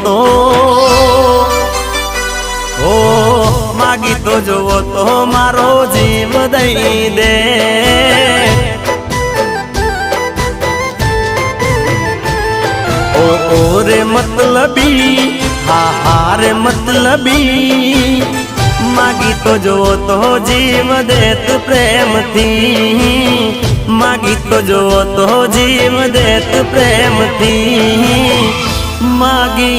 તો ઓ માગી તો જોવો તો મારો જીવ દઈ દે ઓ રે મતલબી હા રે મતલબી માગી તો જોવો તો જીવ દેત પ્રેમથી માગી તો જોવો તો જીવ દેત પ્રેમથી માગી